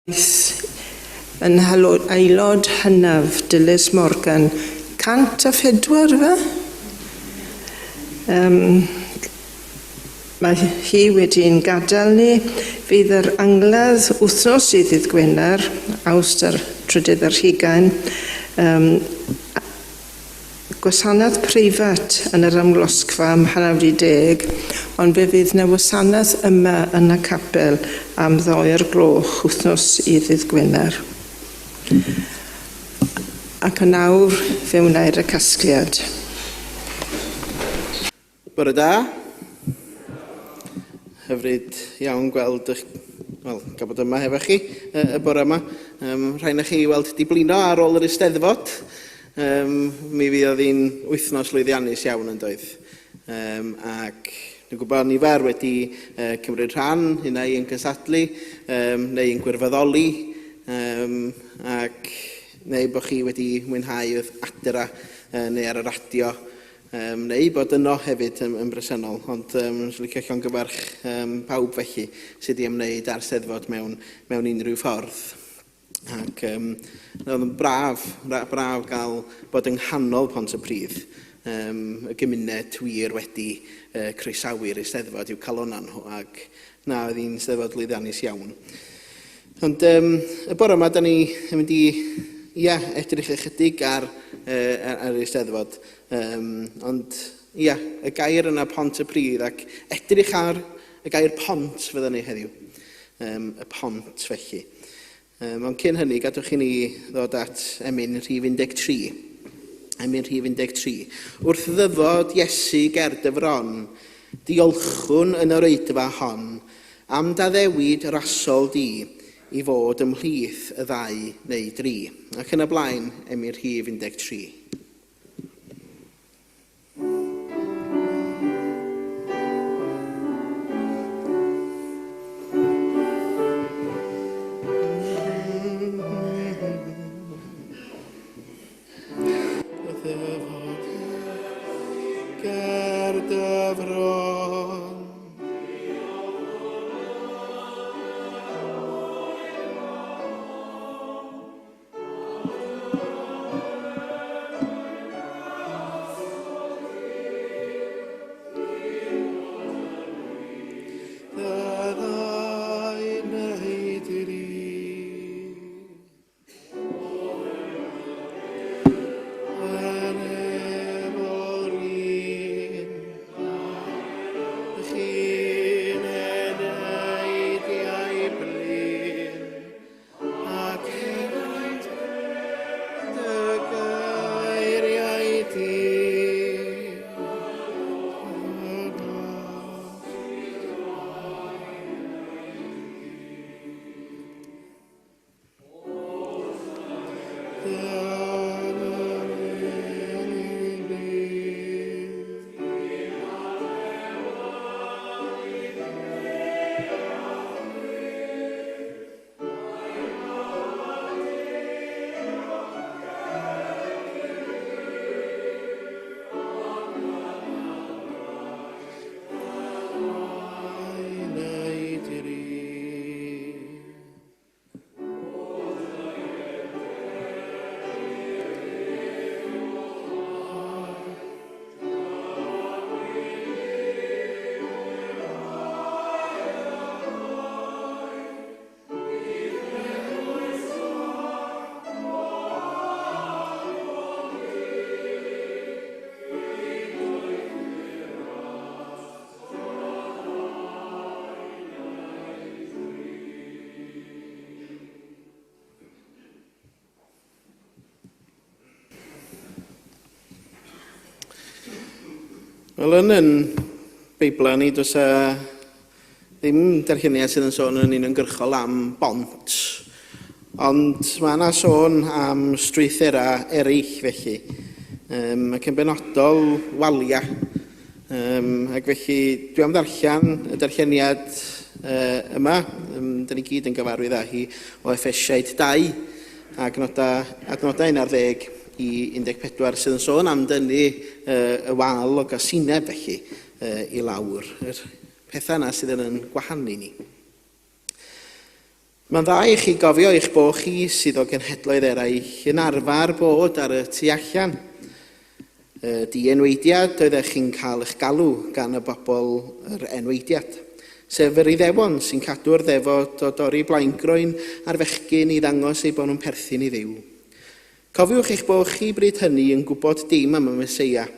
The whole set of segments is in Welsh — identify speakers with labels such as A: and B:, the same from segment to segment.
A: Yn aelod hynaf Dilys Morgan 104 fe. Mae hi wedi'n gadael ni. Fydd yr angladd wythnos i ddydd Gwener, Awst ar 3 ar 20, gwasanaeth preifat yn yr amlosgfa am 9:30, ond fe fydd na wasanaeth yma yn y capel am 2:00 wythnos i ddydd Gwener. Ac yn awr fe wnair y casgliad.
B: Bore da. Hyfryd iawn gweld eich, gael bod yma hefo chi y bore yma. Rhaid na chi weld diblino ar ôl yr Eisteddfod. Mi fydd hi'n wythnos lwyddiannus iawn yn doedd. Ac dwi'n gwybod nifer wedi cymryd rhan, hynna i'n gysadlu, neu yn gwirfoddoli, ac neu bod chi wedi mwynhau adra neu ar y radio, neu bod yno hefyd yn bresennol. Ond sy'n licio llongyfarch pawb felly sydd wedi ymwneud â'r Steddfod mewn unrhyw ffordd. Ac oedd yn braf gael bod yng nghanol Pontypridd, y gymuned wir wedi croesawu'r Eisteddfod i'w calonna nhw, ac na oedd hi'n Steddfod lwyddiannus iawn. Ond y bore yma, da ni yn mynd i edrych ychydig ar Eisteddfod. Ond y gair yna Pontypridd, ac edrych ar y gair pont fydden ni heddiw. Y pont felly. Ond cyn hynny, gadwch i ni ddod at emyn rhif 13. Emyn rhif 13. Wrth ddyfod Iesu ger dyfron, diolchwn yn yr oedfa hon, am daddewid rasol di, i fod ymhlith y 2 neu 3. Ac yn y blaen, emyn rhif 13. Wel, yn Beibla ni, does ddim darlleniad sydd yn sôn yn uniongyrchol am bont, ond mae yna sôn am strwythura eraill felly, ac yn benodol walia. Ac felly dwi am ddarllen y darlleniad yma, da ni gyd yn gyfarwydd â hi, o Effesiaid 2, ac adnodau 11 i 14 sydd yn sôn am dynnu y wal o gasineb felly i lawr, yr pethau yna sydd yn gwahanu ni. Mae'n dda i chi gofio eich bod chi sydd o genhedloedd eraill yn arfer bod ar y tu allan. Di-enweidiad oeddech chi'n cael eich galw gan y bobl yr enweidiad, sef yr Iddewon sy'n cadw'r ddefod o dorri blaengroen ar fechgyn i ddangos eu bod nhw'n perthyn i Dduw. Cofiwch eich bod chi bryd hynny yn gwybod dim am y Meseia.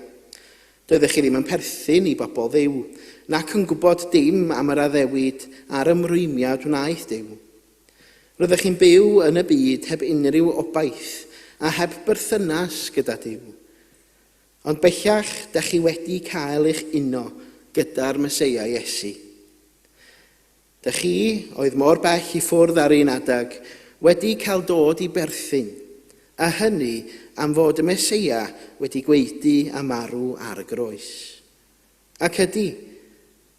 B: Doeddech chi ddim yn perthyn i bobl Dduw, nac yn gwybod dim am yr addewid a'r ymrwymiad wnaeth Dduw. Roeddech chi'n byw yn y byd heb unrhyw obaith a heb berthynas gyda Dduw. Ond bellach, da chi wedi cael eich uno gyda'r Meseia Iesu. Da chi, oedd mor bell i ffwrdd ar un adag, wedi cael dod i berthyn, a hynny am fod y Meseia wedi gweithdu a marw ar y groes. Ac ydy,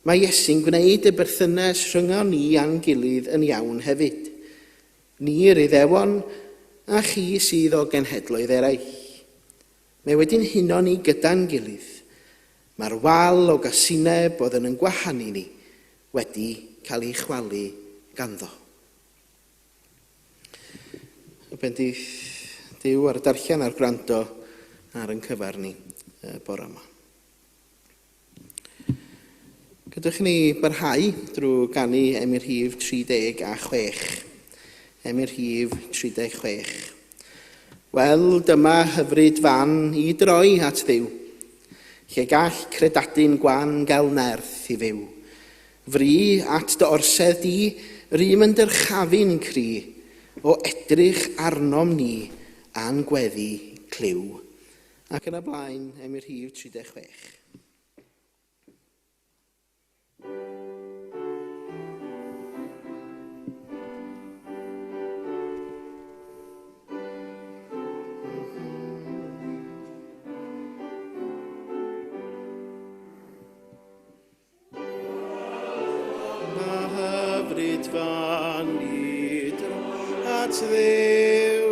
B: mae Iesu'n gwneud y berthynas rhyngo ni a'n gilydd yn iawn hefyd. Ni'r Iddewon a chi sydd o genhedloedd eraill. Mae wedi'n huno ni gyda'n gilydd. Mae'r wal o gasineb oedd yn gwahanu ni wedi cael ei chwalu ganddo. Y bendith Duw ar darllen a'r gwrando ar yn cyfar ni bore yma. Gydwch ni barhau drwy ganu Emyr Rhif 36. Emyr Rhif 36. Wel, dyma hyfryd fan i droi at Dduw, lle gall credadu'n gwan gael nerth i fyw. Fri at dy orsedd di, rym yn dyrchafu'n cri, o edrych arnom ni a'n gweddi cliw. Ac yn y blaen, Emyr Rhif 36. Fan i dro at Dduw.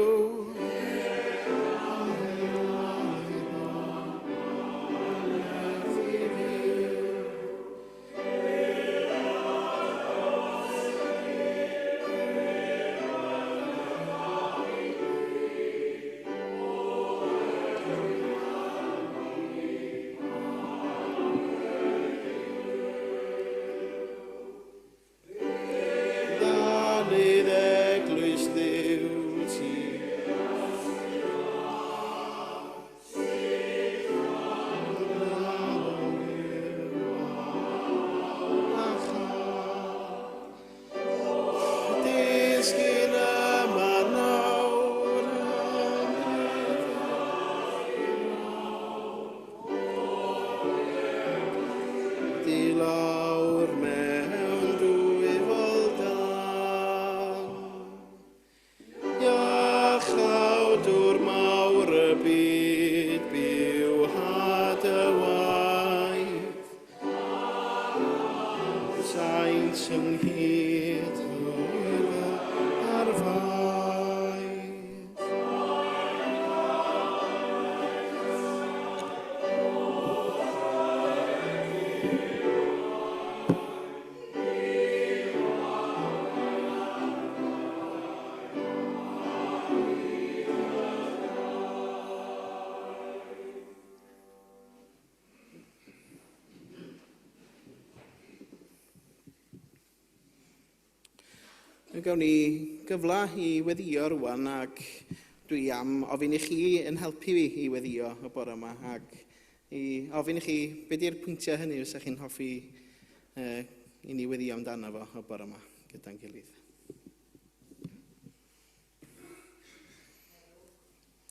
B: Gawn ni gyfla i weddio rwan ac dwi am ofyn i chi yn helpu fi i weddio y bore yma ac i ofyn i chi be di'r pwyntiau hynny os ydych chi'n hoffi i ni weddio amdano fo y bore yma gyda'n gilydd.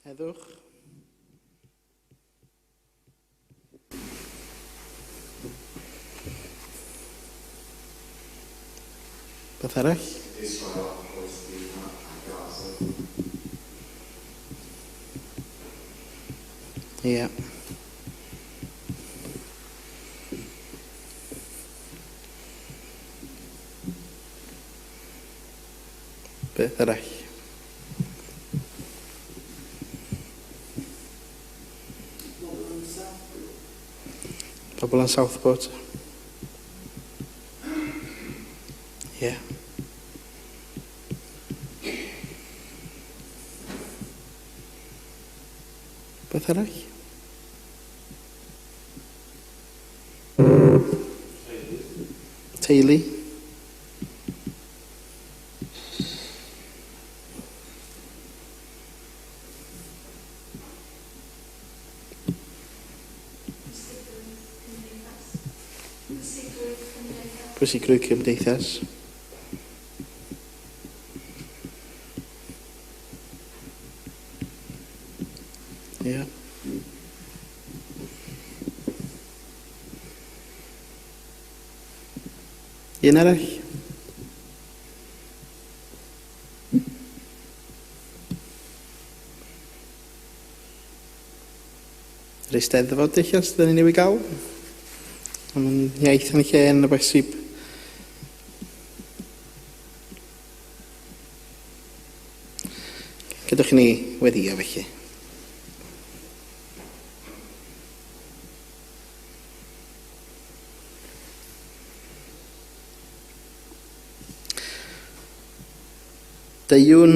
B: Heddwch. Beth arall? Ie. Beth arall? Pobl yn Southport. Ie. Beth arall? Teulu. Pwysigrwydd cymdeithas. Ie. Un arall? Yr Eisteddfod eich os dyn ni newydd gael? Am iaith yn y lle yn y bosib. Gydwch ni weddio felly. Deiwn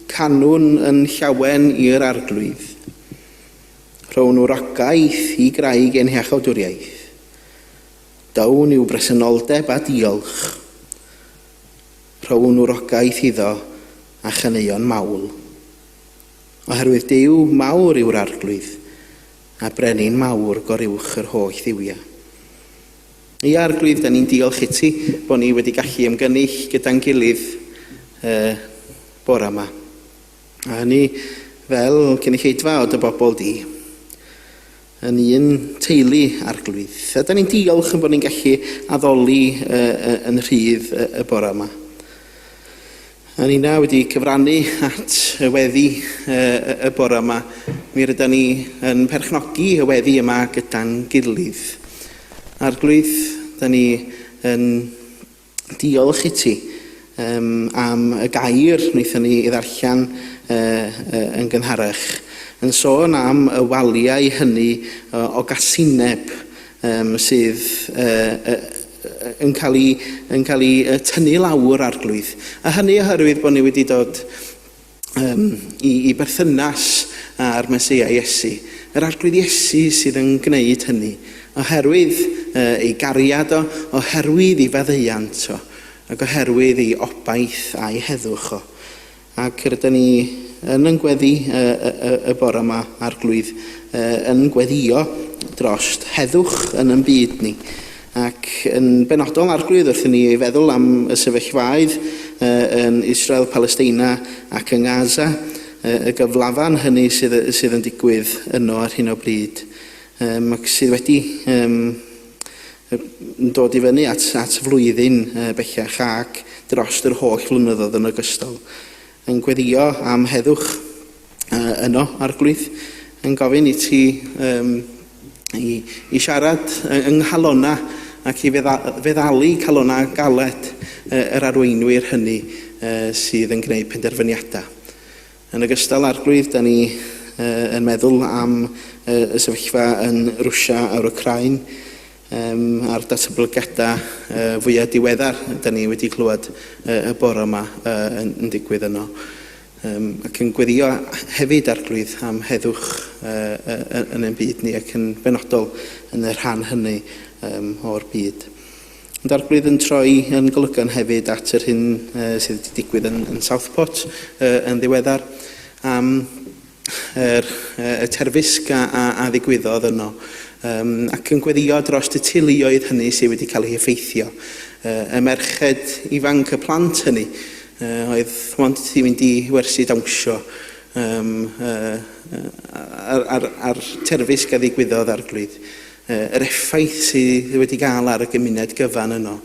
B: canwn yn llawen i'r arglwydd. Rhown wrogaeth i graig ein hechodwriaeth. Dawn i'w bresenoldeb a diolch. Rhown wrogaeth iddo a chaneuon mawl. Oherwydd Duw mawr yw'r arglwydd, a brenin mawr goruwch yr holl ddiwia. I arglwydd, da ni'n diolch i ti bod ni wedi gallu ymgynnull gyda'n gilydd bore yma. A hynny fel cynulleidfa o dy bobl di, yn un teulu arglwydd. A da ni'n diolch yn bod ni'n gallu addoli yn rhydd y bore yma. A ni na wedi cyfrannu at y weddi y bore yma. Mi rydyn ni yn perchnogi y weddi yma gyda'n gilydd. Arglwydd, da ni yn diolch i ti am y gair wnaethon ni i ddarllen yn gynharach. Yn sôn am y waliau hynny o gasineb sydd yn cael ei tynnu lawr arglwydd. A hynny oherwydd bod ni wedi dod i berthynas ar Meseia Iesu. Yr arglwydd Iesu sydd yn gwneud hynny. Oherwydd ei gariad o, oherwydd ei faddeuant o, ac oherwydd ei obaith a'i heddwch o. Ac rydyn ni yn gweddi y bore yma arglwydd yn gweddio drost heddwch yn ein byd ni. Ac yn benodol arglwydd wrthyn ni feddwl am y sefyllfaoedd yn Israel, Palestina ac yng Gaza, y gyflafan hynny sydd yn digwydd yno ar hyn o bryd, ac sydd wedi dod i fyny at flwyddyn bellach ac dros yr holl flynyddoedd yn ogystal. Yn gweddio am heddwch yno arglwydd, yn gofyn i ti i siarad yng nghalona ac i feddalu calona galed yr arweinwyr hynny sydd yn gwneud penderfyniadau. Yn ogystal arglwydd, da ni yn meddwl am y sefyllfa yn Rwsia a'r Wcrain a'r datblygiadau fwyaf diweddar da ni wedi clywed y bore yma yn digwydd yno. Ac yn gweddio hefyd arglwydd am heddwch yn ein byd ni ac yn benodol yn y rhan hynny o'r byd. Ond arglwydd yn troi yn golygon hefyd at yr hyn sydd wedi digwydd yn Southport yn ddiweddar am y terfysg a ddigwyddodd yno. Ac yn gweddio dros y teuluoedd hynny sydd wedi cael ei effeithio. Y merched ifanc y plant hynny oedd wont i fynd i wersi dawnsio ar terfysg a ddigwyddodd arglwydd. Yr effaith sydd wedi gael ar y gymuned gyfan yno.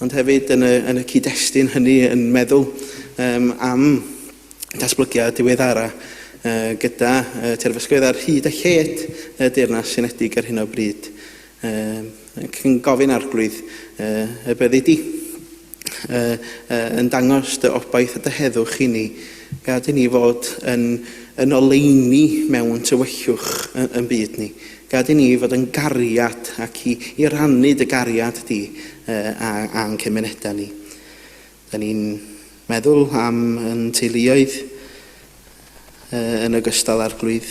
B: Ond hefyd yn y cyd-destun hynny yn meddwl am datblygiad diweddara gyda terfysgoedd ar hyd a lled y Deyrnas Unedig ar hyn o bryd. Ac yn gofyn arglwydd y byddi di yn dangos dy obaith a dy heddwch i ni. Gad i ni fod yn oleini mewn tywyllwch yn byd ni. Gad i ni fod yn gariad ac i rannu dy gariad di a'n cymunedau ni. Da ni'n meddwl am yn teuluoedd yn ogystal arglwydd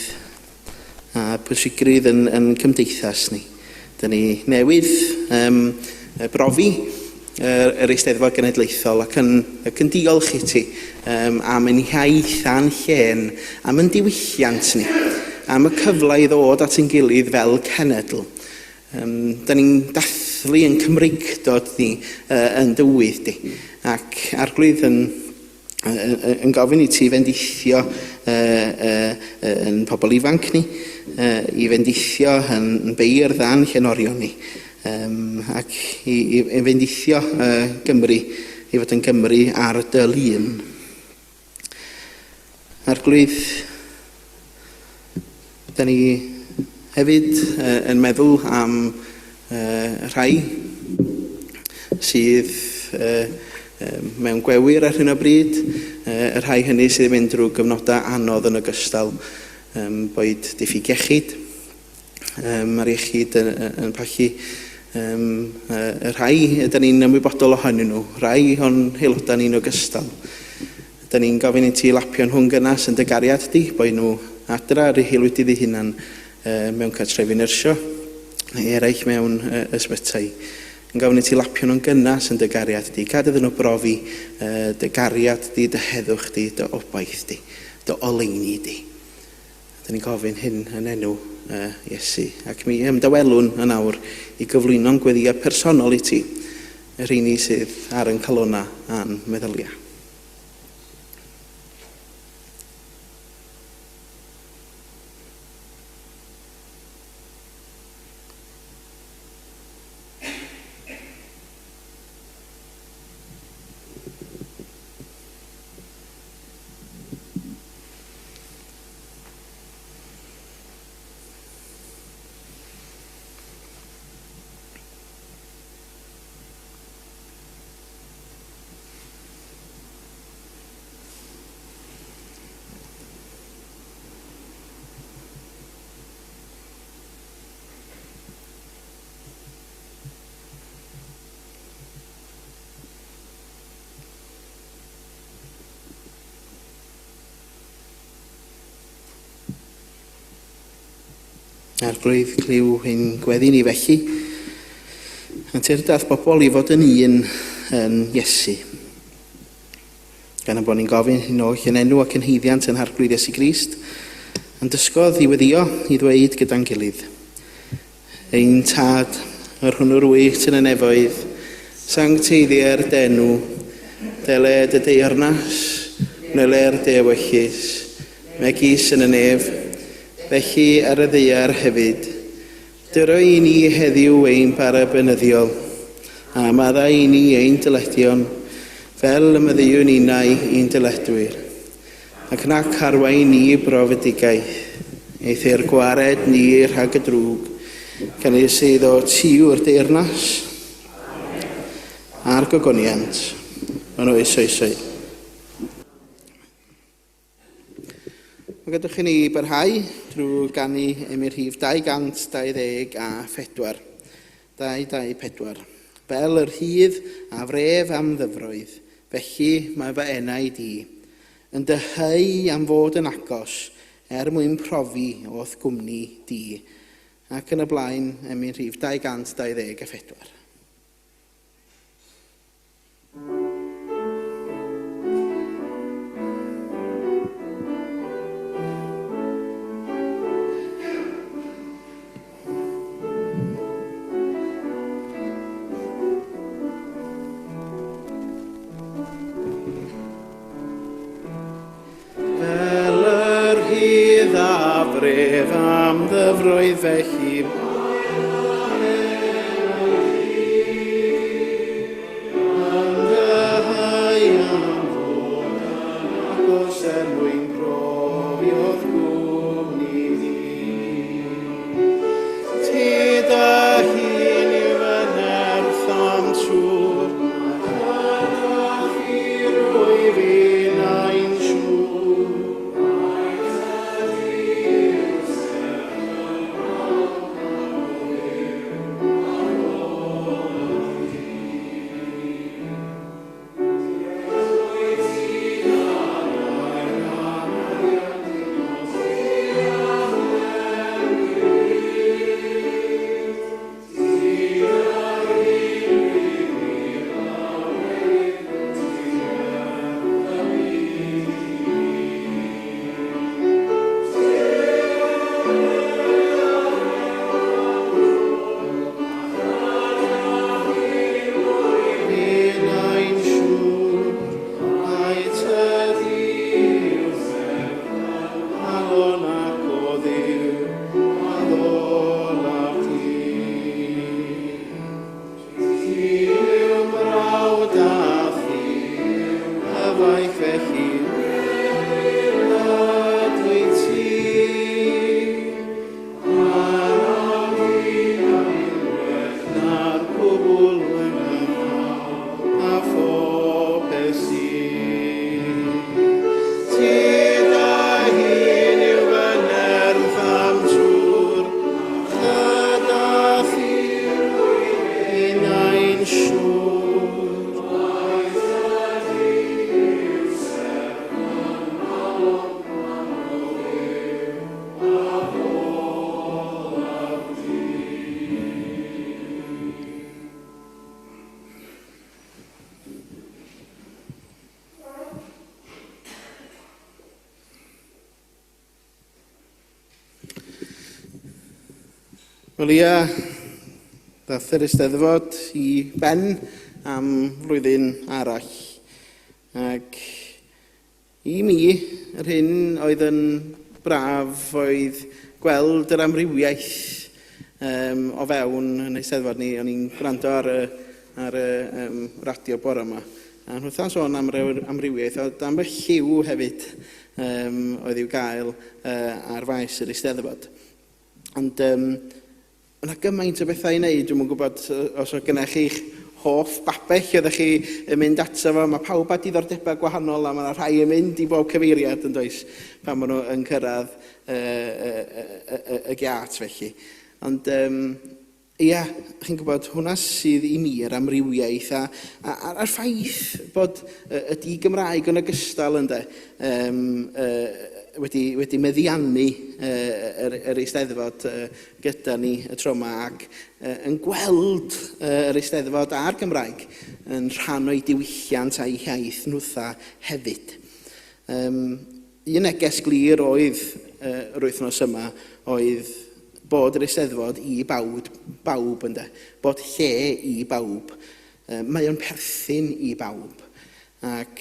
B: a pwysigrwydd yn cymdeithas ni. Dyn ni newydd brofi yr Eisteddfod Genedlaethol ac yn diolch i ti am ein hiaith a'n llen, am yn diwylliant ni, am y cyfle i ddod at ein gilydd fel cenedl. Dyn ni'n dathlu yn Cymreigdod ni yn dywydd di, ac Arglwydd yn gofyn i ti fendithio yn pobl ifanc ni, i fendithio yn beirdd a'n llenorion ni, ac i fendithio Gymru, i fod yn Gymru ar dy lun. Arglwydd, da ni hefyd yn meddwl am rhai sydd mewn gwewyr ar hyn o bryd, y rhai hynny sydd yn mynd drwy gyfnodau anodd yn ogystal, boed diffyg iechyd, mae'r iechyd yn pallu, y rhai ydyn ni'n ymwybodol ohonyn nhw, rhai o'n haelodau ni'n ogystal. Ydyn ni'n gofyn i ti lapio nhw'n gynnes yn dy gariad di, boed nhw adra ar eu haelwydydd eu hunan mewn cartrefi nyrsio, neu eraill mewn ysbytai. Yn gofyn i ti lapio nhw'n gynnes yn dy gariad di, gad iddyn nhw brofi dy gariad di, dy heddwch di, dy obaith di, dy oleuni di. Ydyn ni'n gofyn hyn yn enw Iesu. Ac mi ymdawelwn yn awr i gyflwyno'n gweddiad personol i ti, yr rheini sydd ar yn calona a'n meddyliau. Arglwydd cliw ein gweddi ni felly, yn tyrdaeth bobl i fod yn un yn Iesu. Gan y bod ni'n gofyn hyn oll yn enw ac yn heiddiant yn Arglwydd Iesu Grist, yn dysgodd i weddio i ddweud gyda'n gilydd. Ein tad, yr hwnnw'r wych yn y nefoedd, sancteiddiau'r denw, deled y deyrnas, nele'r dewyllus, megis yn y nef, felly ar y ddeiar hefyd, dyro i ni heddiw ein parabynyddiol, a madda i ni ein dyledion, fel y myddiwn unau ein dyledwyr, ac nac arwain ni brofedigaeth, eithyr gwared ni rhag y drwg, cynnes iddo tiw'r deyrnas, a'r gogoniant, yn oes oesau. Mae gadwch i ni barhau drwy ganu ymyr rhif 224. 224. Fel yr hydd a fref am ddyfroedd, felly mae fy enau di, yn dyheu am fod yn agos, mwyn profi o'th gwmni di. Ac yn y blaen, ymyr rhif 224. Bref am ddyfroedd felly. Am dyhau am fod agos mwyn profi o'th gwmni di. Ti dy hun yw fy nerth am trwr, ac ydych i rwy fi'n ein siŵr. Wel ia, dath yr Eisteddfod I ben am flwyddyn arall. Ac I mi, yr hyn oedd yn braf oedd gweld yr amrywiaeth o fewn yn Eisteddfod ni. O'n i'n gwrando ar y radio bore yma. A wrtha'n sôn am amrywiaeth, oedd am y lliw hefyd oedd i'w gael ar faes yr Eisteddfod. Ond yna gymaint o bethau I wneud, dwi'n gwybod os oedd gennych chi'ch hoff babell oeddech chi yn mynd ato fo. Mae pawb â diddordebau gwahanol a mae rhai yn mynd I bob cyfeiriad yn does pan maen nhw yn cyrraedd y giat felly. Ond ia, chi'n gwybod, hwnna sydd I mi yr amrywiaeth a'r ffaith bod y di-Gymraeg yn ogystal ynddo wedi meddiannu yr Eisteddfod gyda ni y tro yma ac yn gweld yr Eisteddfod a'r Gymraeg yn rhan o'i diwylliant a'i hiaith nwtha hefyd. Un neges glir oedd yr wythnos yma oedd bod yr Eisteddfod I bawb ynddo, bod lle I bawb. Mae o'n perthyn I bawb. Ac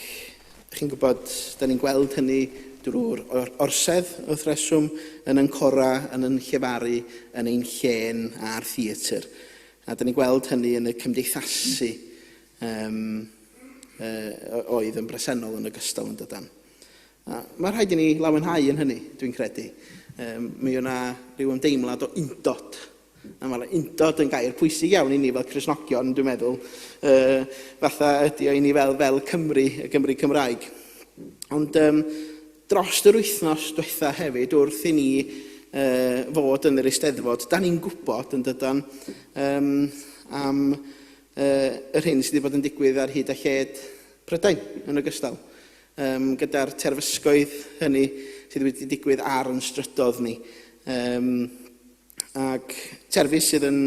B: chi'n gwybod, da ni'n gweld hynny drwy'r orsedd wrth reswm yn yn cora, yn yn llefaru, yn ein llen a'r theatr. A da ni'n gweld hynny yn y cymdeithasu oedd yn bresennol yn ogystal yn dydan. Mae rhaid I ni lawenhau yn hynny, dwi'n credu. Mi yna rhyw ymdeimlad o undod. A mae undod yn gair pwysig iawn I ni fel Cristnogion, dwi'n meddwl. Fatha ydi o I ni fel Cymru, y Gymru Cymraeg. Ond dros yr wythnos diwetha hefyd wrth I ni fod yn yr Eisteddfod, da ni'n gwybod yn dydan am yr hyn sydd wedi bod yn digwydd ar hyd a lled Prydain yn ogystal. Gyda'r terfysgoedd hynny sydd wedi digwydd ar yn strydodd ni. Ac terfys sydd yn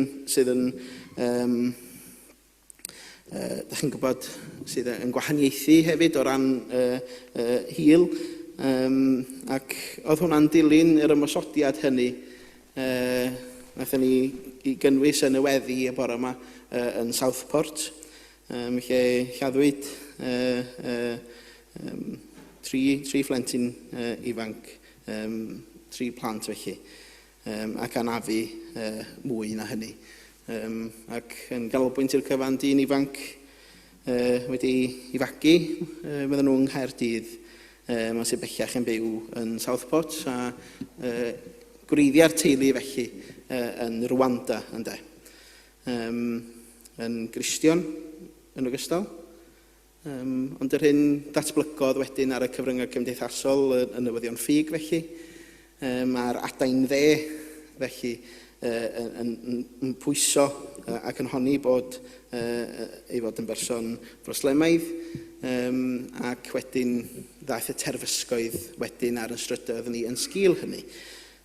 B: da chi'n gwybod, sydd yn gwahaniaethu hefyd o ran hil. Ac oedd hwnna'n dilyn yr ymosodiad hynny. Nathon ni I gynnwys yn y weddi y bore yma yn Southport. Lle lladdwyd tri phlentyn ifanc, 3 plant felly, ac anafu mwy na hynny. Ac yn ganolbwynt i'r cyfan dyn ifanc wedi I fagu, fydden nhw'n Nghaerdydd, mae'n sy'n bellach yn byw yn Southport, a gwreiddiau'r teulu felly yn Rwanda ynde. Yn Gristion yn ogystal. Ond yr hyn datblygodd wedyn ar y cyfryngau cymdeithasol yn newyddion ffug felly. Mae'r adain dde felly yn pwyso ac yn honni bod ei fod yn berson broslemaidd, ac wedyn ddaeth y terfysgoedd wedyn ar yn strydoedd ni yn sgil hynny.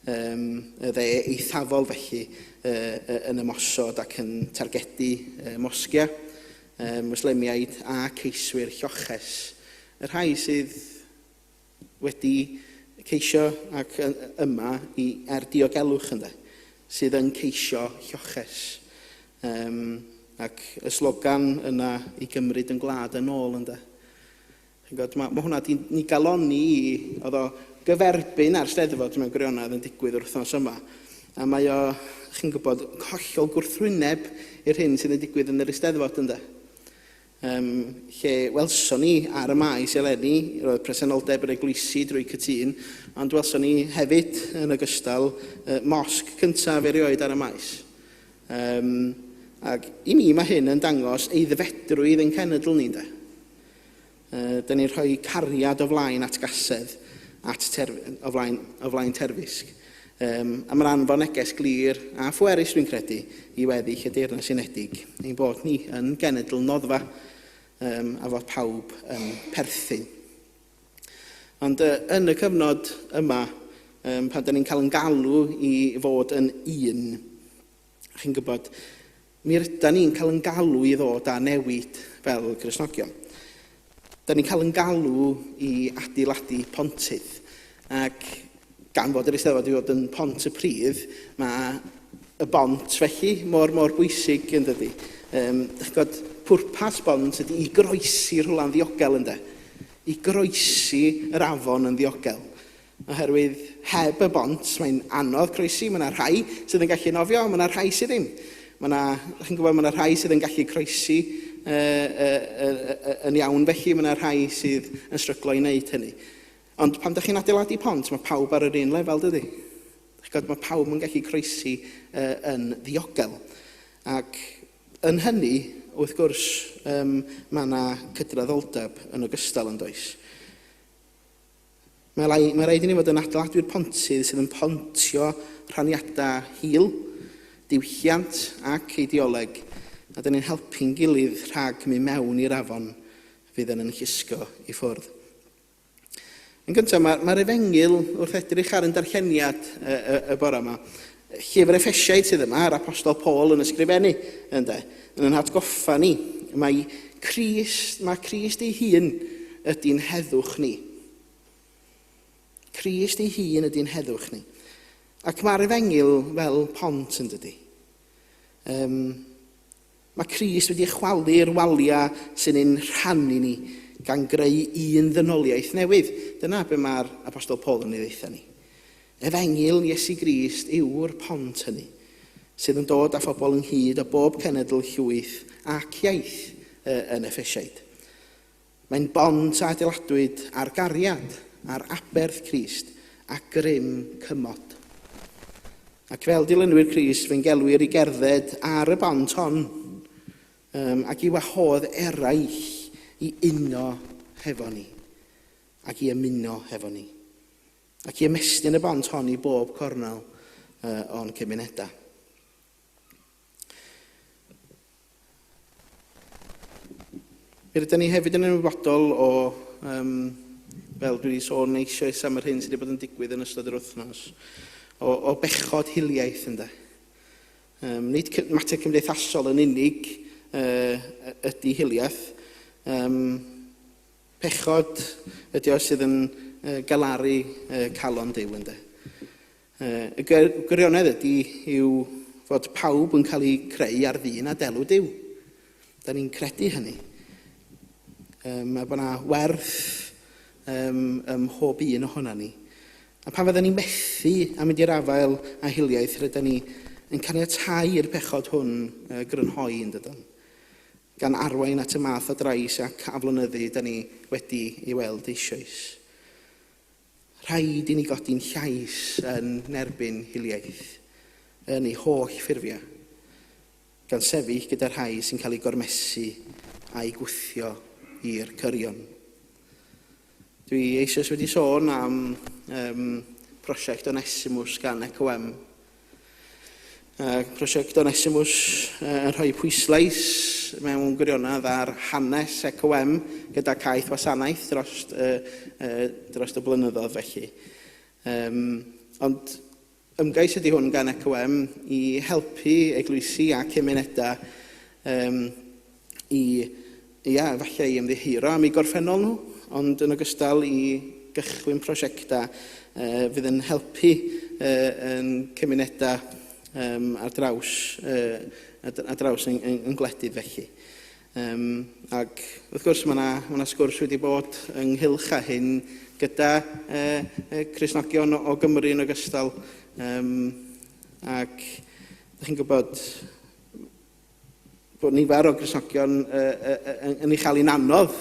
B: Y dde eithafol felly yn ymosod ac yn targedu mosgia, Moslemiaid a ceiswyr lloches. Y rhai sydd wedi ceisio ac yma er diogelwch ynde, sydd yn ceisio lloches. Ac y slogan yna I gymryd yn gwlad yn ôl ynde. Mae hwnna ni galoni I, oedd o gyferbyn ar Steddfod mewn gwirionedd yn digwydd wrth wythnos yma. A mae o, chi'n gwybod, hollol gwrthwyneb i'r hyn sydd yn digwydd yn yr Eisteddfod ynde. Lle welson ni ar y maes eleni, roedd presenoldeb yr eglwysi drwy cytun, ond welson ni hefyd yn ogystal mosg cyntaf erioed ar y maes. Ac I mi mae hyn yn dangos eiddfedrwydd yn cenedl ni de. Da ni'n rhoi cariad o flaen atgasedd o flaen terfysg. A mae'n anfon neges glir a phwerus dwi'n credu I weddill y Deyrnas Unedig ein bod ni yn genedl noddfa a fod pawb yn perthyn. Ond yn y cyfnod yma, pan da ni'n cael yn galw I fod yn un, chi'n gwybod, mi rydyn ni'n cael yn galw I ddod â newid fel Cristnogion. Da ni'n cael yn galw I adeiladu pontydd, ac gan fod yr Eisteddfod I fod yn pont y pridd, mae y bont felly, mor bwysig yn dydi. Pwrpas bont ydy i groesi rhywle'n ddiogel ynddo. I groesi yr afon yn ddiogel. Oherwydd heb y bont, mae'n anodd croesi, mae yna rhai sydd yn gallu nofio, mae yna rhai sydd ddim. Chi'n gwybod, mae yna rhai sydd yn gallu croesi yn iawn, felly mae yna rhai sydd yn stryglo i wneud hynny. Ond pan ydych chi'n adeiladu pont, mae pawb ar yr un lefel, dydy? Mae pawb yn gallu croesi yn ddiogel. Ac yn hynny, wrth gwrs, mae yna cydraddoldeb yn ogystal yn does. Mae rhaid i ni fod yn adeiladwyr pontydd sydd yn pontio rhaniadau hil, diwylliant ac eideoleg, a dyn ni'n helpu'n gilydd rhag mynd mewn i'r afon fydd yn llusgo i ffwrdd. Yn gyntaf, mae'r Efengil wrth edrych ar yn darlleniad y bore yma. Llyfr Effesiaid sydd yma, yr Apostol Paul yn ysgrifennu, yn atgoffa ni. Mae Crist ei hun ydy'n heddwch ni. Crist ei hun ydy'n heddwch ni. Ac mae'r Efengil fel pont yn dydi. Mae Crist wedi chwalu'r waliau sy'n ein rhannu ni gan greu un ddynoliaeth newydd. Dyna be mae'r Apostol Paul yn ei ddeitha ni. Efengil Iesu Grist yw'r pont hynny, sydd yn dod â phobl ynghyd o bob cenedl llwyth ac iaith yn Effesiaid. Mae'n bont a adeiladwyd ar gariad, ar aberth Crist a grym cymod. Ac fel dilynwyr Crist, fe'n gelwir i gerdded ar y bont hon ac i wahodd eraill i uno hefo ni ac i ymuno hefo ni ac i ymestyn y bont hon i bob cornel o'n cymunedau. Mi rydyn ni hefyd yn ymwybodol o, fel dwi wedi sôn eisoes am yr hyn sydd wedi bod yn digwydd yn ystod yr wythnos, o bechod hiliaeth ynde. Nid mater cymdeithasol yn unig ydy hiliaeth. Pechod ydy o sydd yn galaru calon Duw ynde. Y gwirionedd yw fod pawb yn cael ei creu ar ddyn a delw Duw. Da ni'n credu hynny. Mae bod yna werth mhob un ohona ni. A pan fydden ni'n methu am mynd i'r afael a hiliaeth, rydyn ni yn caniatáu i'r pechod hwn grynhoi yn dydyn. Gan arwain at y math o drais ac aflonyddu da ni wedi ei weld eisoes. Rhaid i ni godi'n llais yn nerbyn hiliaeth yn ei holl ffurfiau, gan sefyll gyda rhai sy'n cael ei gormesu a'i gwthio i'r cyrion. Dwi eisoes wedi sôn am prosiect Onesimus gan ECOM. Prosiect Onesimus yn rhoi pwyslais mewn gwirionedd ar hanes ECOM gyda caeth wasanaeth dros y blynyddoedd felly. Ond ymgais ydy hwn gan ECOM i helpu eglwysi a cymunedau falle i ymddihiro am ei gorffennol nhw, ond yn ogystal i gychwyn prosiectau fydd yn helpu yn cymunedau ar draws yn gwledydd felly. Ac wrth gwrs mae yna sgwrs wedi bod ynghylch â hyn gyda Cristnogion o Gymru yn ogystal. Ac ydych chi'n gwybod bod nifer o Cristnogion yn ei chael hi'n anodd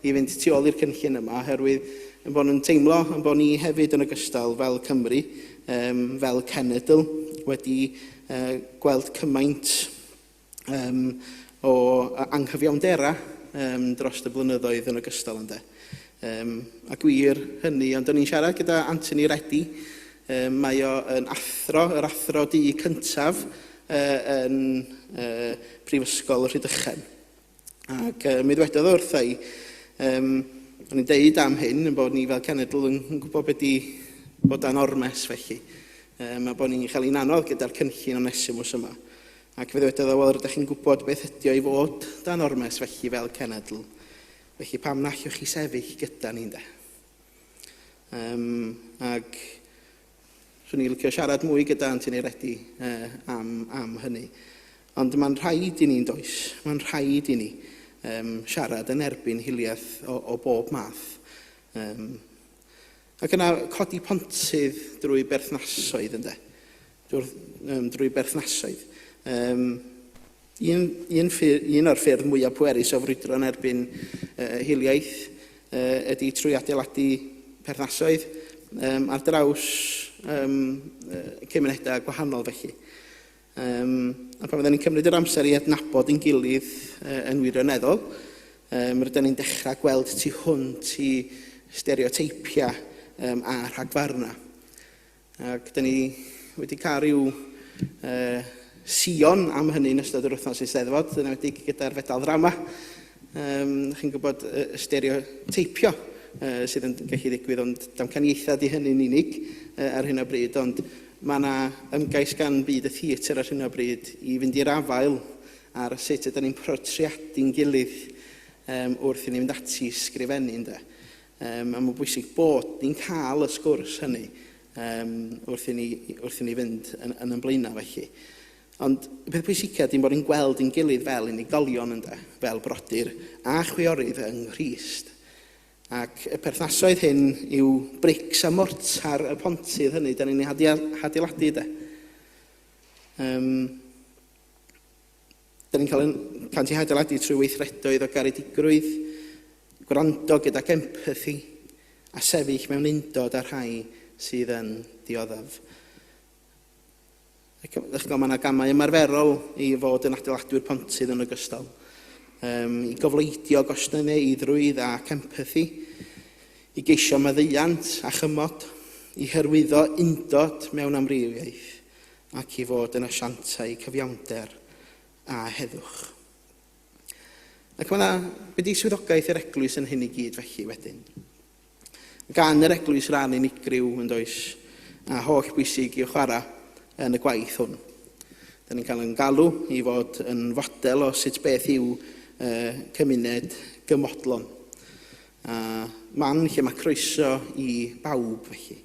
B: i fynd tu ôl i'r cynllun yma, oherwydd yn bod nhw'n teimlo yn bod ni hefyd yn ogystal fel Cymru, fel cenedl, wedi gweld cymaint o anghyfiawndera dros y blynyddoedd yn ogystal ynde. A gwir hynny, ond o'n i'n siarad gyda Anthony Reddy, mae o yn yr athro di cyntaf yn Prifysgol Rhydychen. Ac mi ddwedodd wrtha i, o'n i'n deud am hyn, bod ni fel cenedl yn gwybod beth i bod anormes felly. Mae bod ni'n cael ein anodd gyda'r cynllun Onesimus yma. Ac fe ddwedodd o, wel, rydych chi'n gwybod beth ydy o i fod anormes felly fel cenedl. Felly pam na allwch chi sefyll gyda ni'n de. Ac Swn i'n licio siarad mwy gyda Antineiredi am hynny. Ond mae'n rhaid i ni'n does. Mae'n rhaid i ni siarad yn erbyn hiliaeth o bob math. Ac yna codi pontydd drwy berthnasoedd, ynde? Drwy berthnasoedd. Un o'r ffyrdd mwyaf pwerus o frwydro yn erbyn hiliaeth ydy trwy adeiladu perthnasoedd ar draws cymunedau gwahanol felly. A pan fydden ni'n cymryd yr amser i adnabod yn gilydd yn wirioneddol, rydyn ni'n dechrau gweld tu hwnt i stereoteipia a rhagfarna. Ac dyn ni wedi cael rhyw sion am hynny yn ystod yr wythnos Eisteddfod, dyna wedi gyda'r fedal ddrama. Chi'n gwybod stereoteipio sydd yn gallu ddigwydd, ond damcaniaethau di hynny'n unig ar hyn o bryd, ond mae yna ymgais gan byd y theatr ar hyn o bryd i fynd i'r afael ar sut ydym ni'n portreadu'n gilydd wrth i ni fynd ati sgrifennu. A mae'n bwysig bod ni'n cael y sgwrs hynny wrth i ni fynd yn blaenau felly. Ond y peth pwysica ydy bod ni'n gweld yn gilydd fel unigolion, fel brodyr a chwiorydd yng Nghrist. Ac y perthnasoedd hyn yw brics a mortar y pontydd hynny, da ni'n adeiladu. Da ni'n cael ei adeiladu trwy weithredoedd o garedigrwydd, gwrando gydag empathi a sefyll mewn undod â rhai sydd yn dioddaf. Mae yna gamau ymarferol i fod yn adeiladwyr pontydd yn ogystal. I gofleidio gostyneiddrwydd ac empathi, i geisio maddeuant a chymod, i hyrwyddo undod mewn amrywiaeth ac i fod yn asiantau cyfiawnder a heddwch. Ac mae yna wedi swyddogaeth yr eglwys yn hyn i gyd felly wedyn. Gan yr eglwys ran unigryw yn does a holl bwysig i'w chwarae yn y gwaith hwn. Da ni'n cael yn galw i fod yn fodel o sut beth yw cymuned gymodlon. Man lle mae croeso i bawb felly.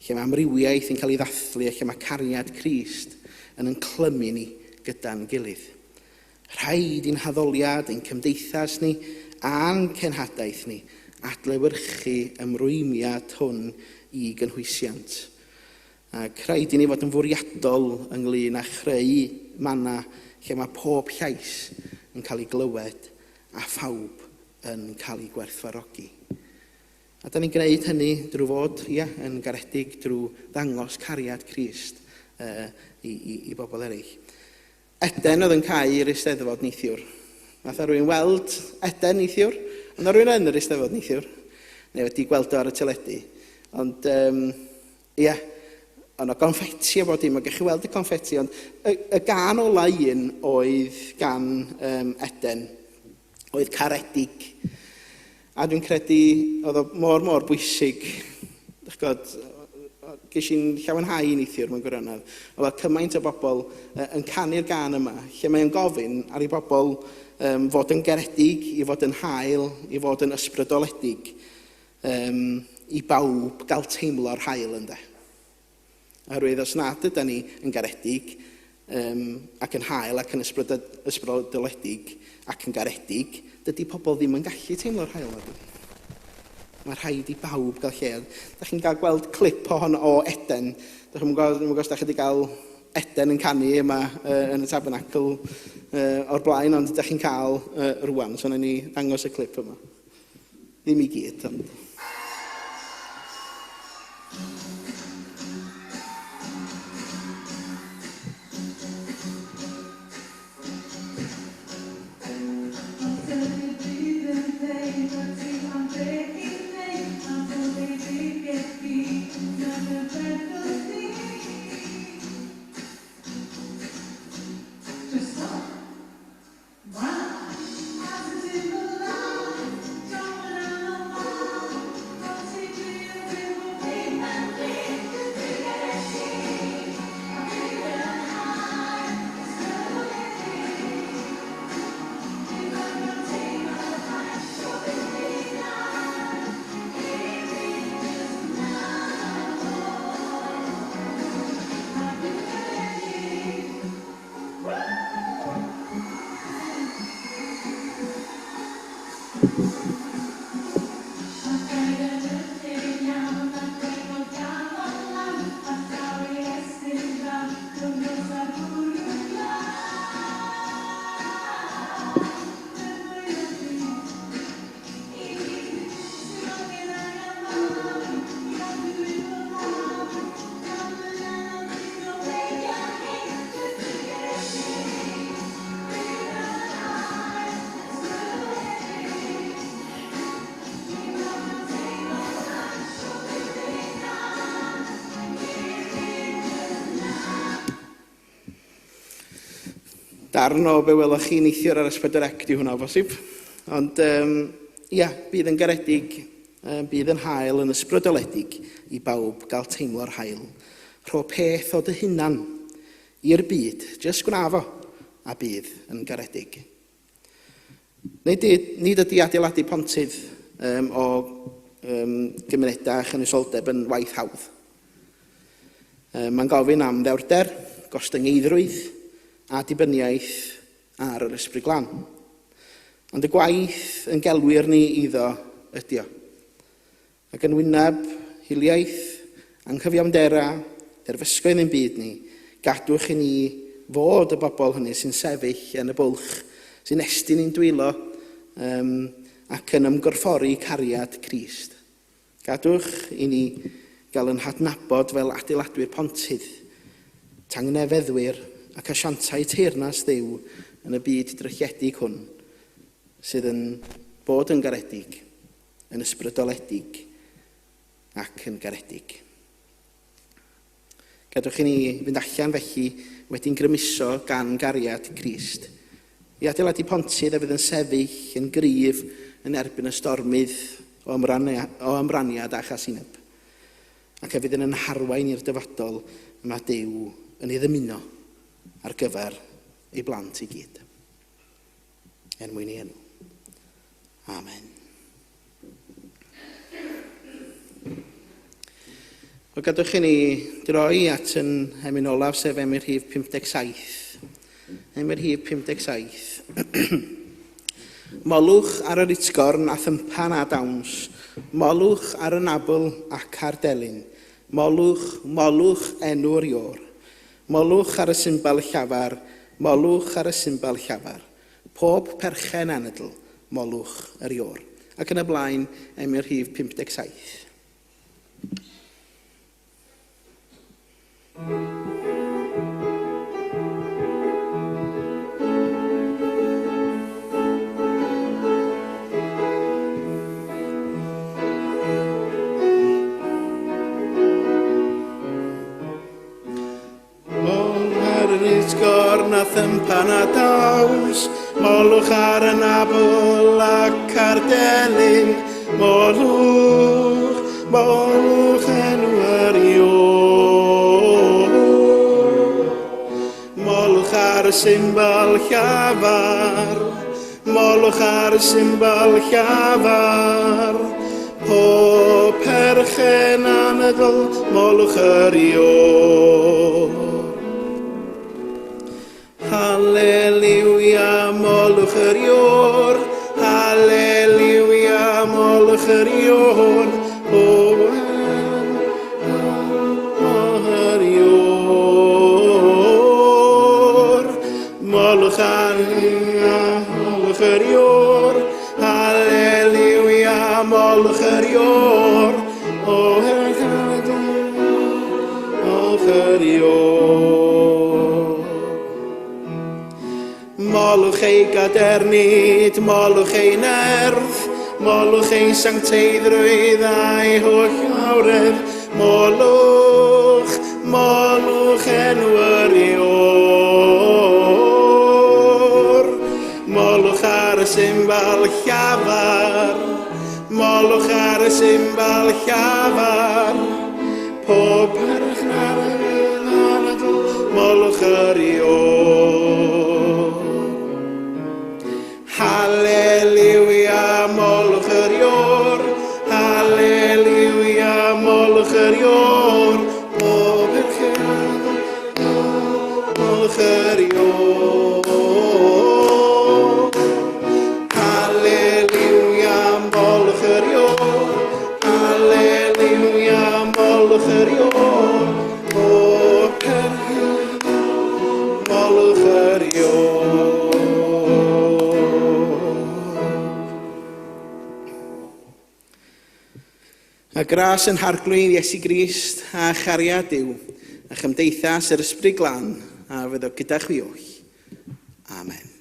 B: Lle mae amrywiaeth yn cael ei ddathlu, lle mae cariad Crist yn clymu ni gyda'n gilydd. Rhaid i'n haddoliad, ein cymdeithas ni a'n cenhadaeth ni adlewyrchu ymrwymiad hwn i gynhwysiant. Ac rhaid i ni fod yn fwriadol ynglyn â chreu manna lle mae pob llais yn cael ei glywed a phawb yn cael ei gwerthfawrogi. A da ni'n gwneud hynny drwy fod yn garedig drwy ddangos cariad Crist i bobl eraill. Eden oedd yn cael i'r Eisteddfod neithiwr. Nath rhywun weld Eden neithiwr, ond rhywun yn yr Eisteddfod neithiwr, neu wedi gweld o ar y teledu. Ond ond o gonffeti a bod dim, mae chi weld y gonffeti, ond y gan ola un oedd gan Eden, oedd caredig. A dwi'n credu oedd o mor bwysig, ges i'n llawenhau neithiwr mewn gwirionedd, oedd o cymaint o bobl yn canu'r gan yma, lle mae'n gofyn ar ei bobl fod yn garedig, i fod yn hael, i fod yn ysbrydoledig, i bawb gael teimlo'r hael ynde. Oherwydd os nad ydyn ni yn garedig ac yn hael ac yn ysbrydoledig ac yn garedig, dydy pobl ddim yn gallu teimlo'r hael ydy. Mae rhaid i bawb gael lle. Da chi'n cael gweld clip o Eden. Da chi'n gwybod os da chi wedi cael Eden yn canu yma yn y Tabernacl o'r blaen, ond da chi'n cael rwan. So, wnawn ni ddangos y clip yma. Ddim i gyd, ond... darn o be welwch chi neithiwr ar ysbrydolec di hwnna o bosib. Ond, bydd yn garedig, bydd yn hael yn ysbrydoledig i bawb gael teimlo'r hael. Rho peth o dy hunan i'r byd, jyst gwnaf o, a bydd yn garedig. Nid ydy adeiladu pontydd o gymunedau a chynisoldeb yn waith hawdd. Mae'n gofyn am ddewrder, gostyngeidrwydd a dibyniaeth ar yr ysbryd glân. Ond y gwaith yn gelwir ni iddo ydi o. Ac yn wyneb, hiliaeth, anghyfiawndera, derfysgoedd yn byd ni, gadwch i ni fod y bobl hynny sy'n sefyll yn y bwlch, sy'n estyn i'n dwylo ac yn ymgorffori cariad Crist. Gadwch i ni gael yn hadnabod fel adeiladwyr pontydd, tangnefeddwyr ac asiantau teyrnas Dduw yn y byd drychiedig hwn, sydd yn bod yn garedig, yn ysbrydoledig ac yn garedig. Gadwch i ni fynd allan felly wedi'n grymuso gan gariad Crist. I adeiladu pontydd a fydd yn sefyll yn gryf yn erbyn y stormydd o ymraniad a chasineb. Ac a fydd yn arwain i'r dyfodol yma Duw yn ei ddymuno ar gyfer ei blant i gyd. Mwyn i enw. Amen. O gadwch i ni droi at yn emyn olaf sef emyn rhif 57. Emyn rhif 57. Molwch ar yr utgorn a thympan a dawns. Molwch ar y nabl ac ar delyn. Molwch, molwch enw'r ior. Molwch ar y symbol llafar. Molwch ar y symbol llafar. Pob perchen anadl. Molwch yr ior. Ac yn y blaen, emyn rhif 57. Gorn a thympan a daws, molwch ar y nabl ac ar delyn, molwch, molwch enw'r ior. Molwch ar y symbol llafar, molwch ar y symbol llafar, pob perchen anadl, molwch yr ior. Halleluja, molwch yr ior. Halleluja, molwch yr ior. Molwch yr ior. Molwch yr ior. Halleluja, molwch yr ior. Molwch yr ior. Molwch ei gadernid, molwch ei nerth, molwch ei sancteiddrwydd a'i holl awredd, molwch, molwch enw'r ior. Molwch ar y symbol llafar, molwch ar y symbol llafar, pob perchen anadl, molwch yr ior. Halleluja, molwch yr ior. Halleluja, molwch yr ior. O berchen, molwch yr ior. Halleluja, molwch yr ior. Halleluja, molwch yr ior. O berchen, molwch yr ior. A gras yn harglwyn Iesu Grist a chariad Duw, a chymdeithas yr ysbryd glân, a fydd o gyda chwi oll. Amen.